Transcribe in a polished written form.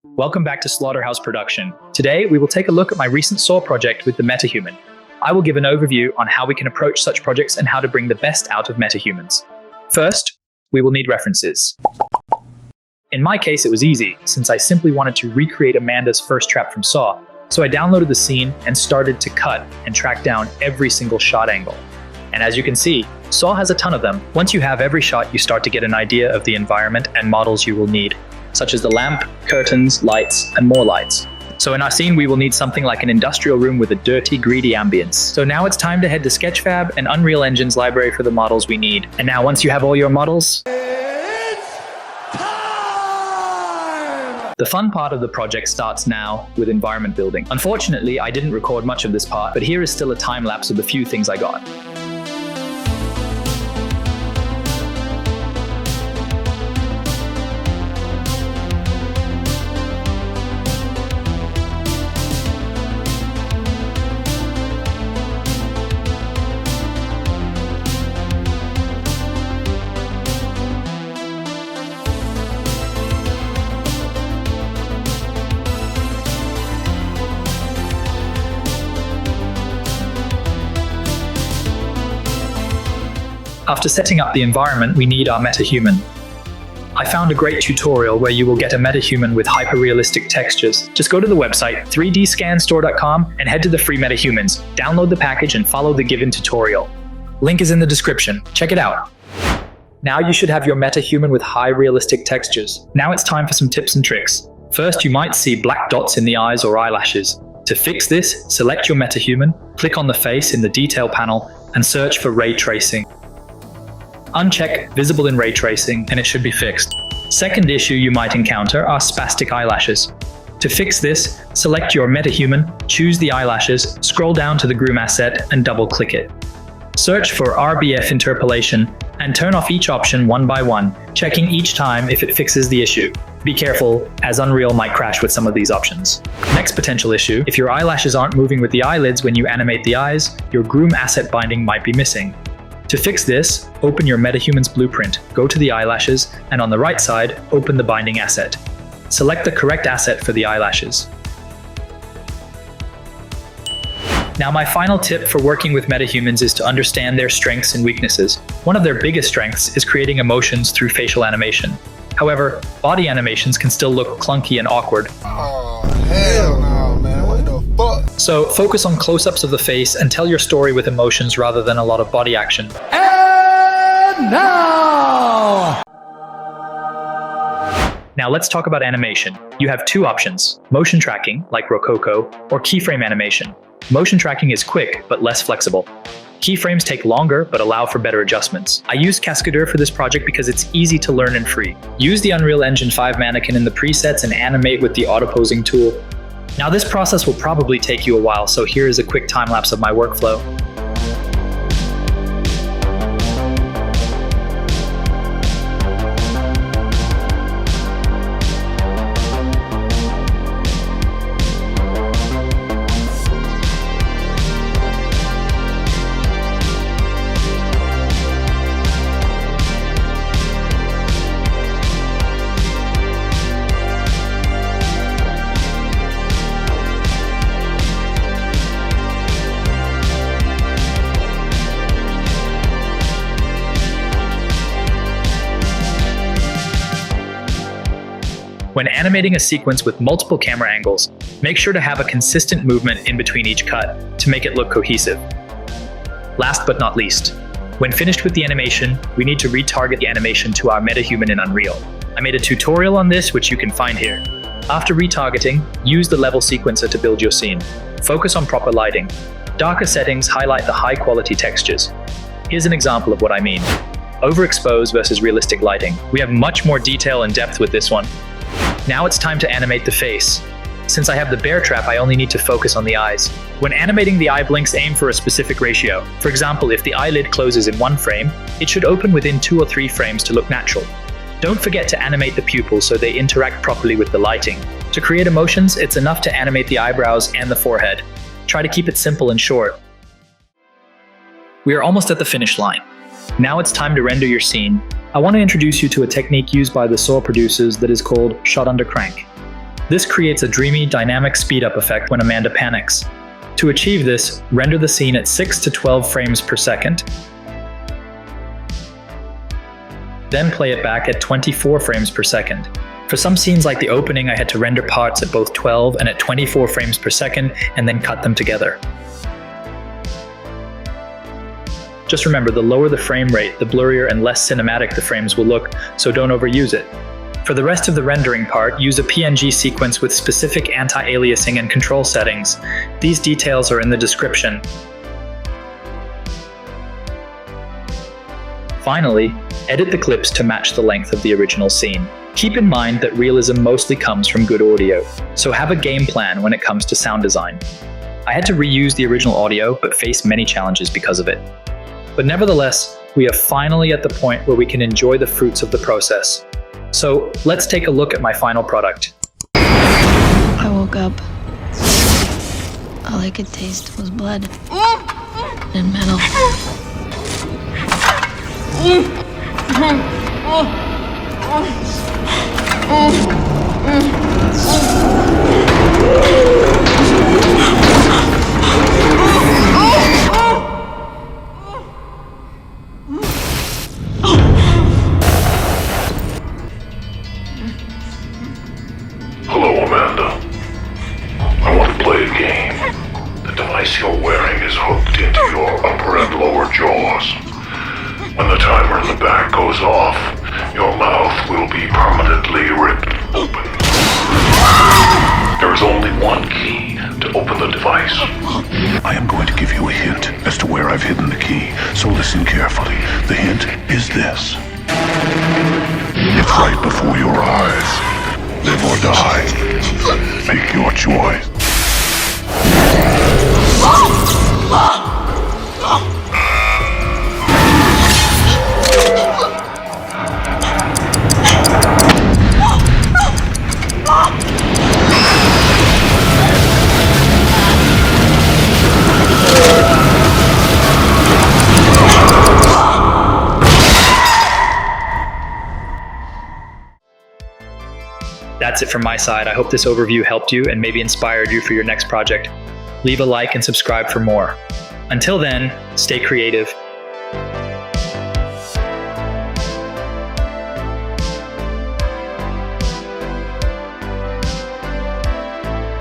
Welcome back to Slaughterhouse Production. Today, we will take a look at my recent Saw project with the Metahuman. I will give an overview on how we can approach such projects and how to bring the best out of Metahumans. First, we will need references. In my case, it was easy, since I simply wanted to recreate Amanda's first trap from Saw, so I downloaded the scene and started to cut and track down every single shot angle. And as you can see, Saw has a ton of them. Once you have every shot, you start to get an idea of the environment and models you will need, such as the lamp, curtains, lights, and more lights. So in our scene, we will need something like an industrial room with a dirty, greedy ambience. So now it's time to head to Sketchfab and Unreal Engine's library for the models we need. And now once you have all your models, it's time! The fun part of the project starts now with environment building. Unfortunately, I didn't record much of this part, but here is still a time lapse of the few things I got. After setting up the environment, we need our Metahuman. I found a great tutorial where you will get a Metahuman with hyper-realistic textures. Just go to the website 3dscanstore.com and head to the free Metahumans. Download the package and follow the given tutorial. Link is in the description. Check it out. Now you should have your Metahuman with high realistic textures. Now it's time for some tips and tricks. First, you might see black dots in the eyes or eyelashes. To fix this, select your Metahuman, click on the face in the detail panel, and search for ray tracing. Uncheck visible in ray tracing and it should be fixed. Second issue you might encounter are spastic eyelashes. To fix this, select your Metahuman, choose the eyelashes, scroll down to the groom asset and double click it. Search for RBF interpolation and turn off each option one by one, checking each time if it fixes the issue. Be careful, as Unreal might crash with some of these options. Next potential issue, if your eyelashes aren't moving with the eyelids when you animate the eyes, your groom asset binding might be missing. To fix this, open your Metahuman's blueprint, go to the eyelashes, and on the right side, open the binding asset. Select the correct asset for the eyelashes. Now my final tip for working with Metahumans is to understand their strengths and weaknesses. One of their biggest strengths is creating emotions through facial animation. However, body animations can still look clunky and awkward. Oh, hell no, man. What the fuck? So focus on close-ups of the face and tell your story with emotions rather than a lot of body action. And now! Now let's talk about animation. You have two options, motion tracking, like Rococo, or keyframe animation. Motion tracking is quick, but less flexible. Keyframes take longer, but allow for better adjustments. I used CASCADEUR for this project because it's easy to learn and free. Use the Unreal Engine 5 mannequin in the presets and animate with the auto-posing tool. Now this process will probably take you a while, so here is a quick time-lapse of my workflow. When animating a sequence with multiple camera angles, make sure to have a consistent movement in between each cut to make it look cohesive. Last but not least, when finished with the animation, we need to retarget the animation to our Metahuman in Unreal. I made a tutorial on this, which you can find here. After retargeting, use the level sequencer to build your scene. Focus on proper lighting. Darker settings highlight the high-quality textures. Here's an example of what I mean. Overexposed versus realistic lighting. We have much more detail and depth with this one. Now it's time to animate the face. Since I have the bear trap, I only need to focus on the eyes. When animating the eye blinks, aim for a specific ratio. For example, if the eyelid closes in one frame, it should open within 2 or 3 frames to look natural. Don't forget to animate the pupils so they interact properly with the lighting. To create emotions, it's enough to animate the eyebrows and the forehead. Try to keep it simple and short. We are almost at the finish line. Now it's time to render your scene. I want to introduce you to a technique used by the Saw producers that is called shot under crank. This creates a dreamy, dynamic speed-up effect when Amanda panics. To achieve this, render the scene at 6 to 12 frames per second. Then play it back at 24 frames per second. For some scenes like the opening, I had to render parts at both 12 and at 24 frames per second and then cut them together. Just remember, the lower the frame rate, the blurrier and less cinematic the frames will look, so don't overuse it. For the rest of the rendering part, use a PNG sequence with specific anti-aliasing and control settings. These details are in the description. Finally, edit the clips to match the length of the original scene. Keep in mind that realism mostly comes from good audio, so have a game plan when it comes to sound design. I had to reuse the original audio, but faced many challenges because of it. But nevertheless, we are finally at the point where we can enjoy the fruits of the process. So let's take a look at my final product. I woke up. All I could taste was blood and metal. Hello, Amanda. I want to play a game. The device you're wearing is hooked into your upper and lower jaws. When the timer in the back goes off, your mouth will be permanently ripped open. There is only one key to open the device. I am going to give you a hint as to where I've hidden the key, so listen carefully. The hint is this. It's right before your eyes. Live or die. Make your choice. That's it from my side. I hope this overview helped you and maybe inspired you for your next project. Leave a like and subscribe for more. Until then, stay creative